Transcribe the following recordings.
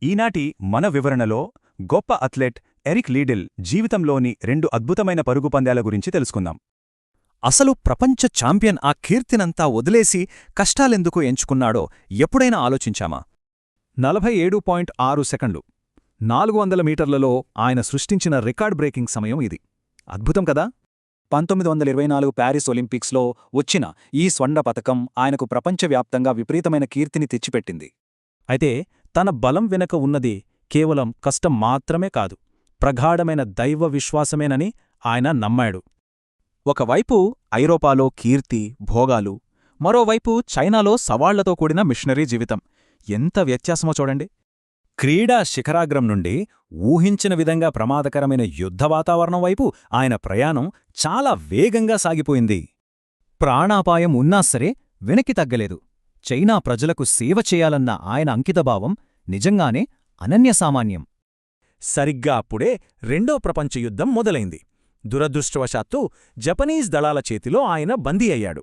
ఈనాటి మన వివరణలో గొప్ప అథ్లెట్ ఎరిక్ లీడెల్ జీవితంలోని 2 అద్భుతమైన పరుగు పందేల గురించి తెలుసుకుందాం. అసలు ప్రపంచ ఛాంపియన్ ఆ కీర్తినంతా వదిలేసి కష్టాలెందుకు ఎంచుకున్నాడో ఎప్పుడైనా ఆలోచించామా? 47.6 సెకండ్లు 400 మీటర్లలో ఆయన సృష్టించిన రికార్డ్ బ్రేకింగ్ సమయం ఇది. అద్భుతం కదా? 1924 ప్యారిస్ ఒలింపిక్స్లో వచ్చిన ఈ స్వర్ణ పతకం ఆయనకు ప్రపంచవ్యాప్తంగా విపరీతమైన కీర్తిని తెచ్చిపెట్టింది. అయితే తన బలం వెనక ఉన్నది కేవలం కష్టం మాత్రమే కాదు, ప్రగాఢమైన దైవ విశ్వాసమేనని ఆయన నమ్మాడు. ఒకవైపు ఐరోపాలో కీర్తి, భోగాలు, మరోవైపు చైనాలో సవాళ్లతో కూడిన మిషనరీ జీవితం. ఎంత వ్యత్యాసమో చూడండి. క్రీడా శిఖరాగ్రం నుండి ఊహించిన విధంగా ప్రమాదకరమైన యుద్ధ వాతావరణం వైపు ఆయన ప్రయాణం చాలా వేగంగా సాగిపోయింది. ప్రాణాపాయం ఉన్నా సరే వెనక్కి తగ్గలేదు. చైనా ప్రజలకు సేవ చేయాలన్న ఆయన అంకితభావం నిజంగానే అనన్యసామాన్యం. సరిగ్గా అప్పుడే రెండో ప్రపంచ యుద్ధం మొదలైంది. దురదృష్టవశాత్తు జపనీస్ దళాల చేతిలో ఆయన బందీ అయ్యాడు.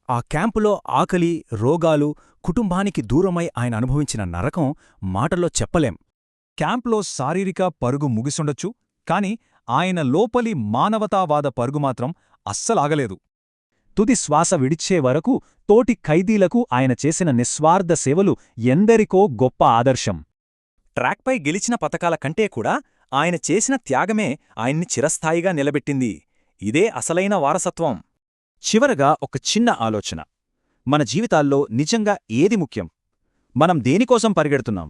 ఆ క్యాంపులో ఆకలి, రోగాలు, కుటుంబానికి దూరమై ఆయన అనుభవించిన నరకం మాటల్లో చెప్పలేం. క్యాంప్లో శారీరక పరుగు ముగిసుండొచ్చు, కాని ఆయన లోపలి మానవతావాద పరుగు మాత్రం అస్సలాగలేదు. తుది శ్వాస విడిచే వరకు తోటి ఖైదీలకు ఆయన చేసిన నిస్వార్థ సేవలు ఎందరికో గొప్ప ఆదర్శం. ట్రాక్పై గెలిచిన పతకాల కంటే కూడా ఆయన చేసిన త్యాగమే ఆయన్ని చిరస్థాయిగా నిలబెట్టింది. ఇదే అసలైన వారసత్వం. చివరగా ఒక చిన్న ఆలోచన. మన జీవితాల్లో నిజంగా ఏది ముఖ్యం? మనం దేనికోసం పరిగెడుతున్నాం?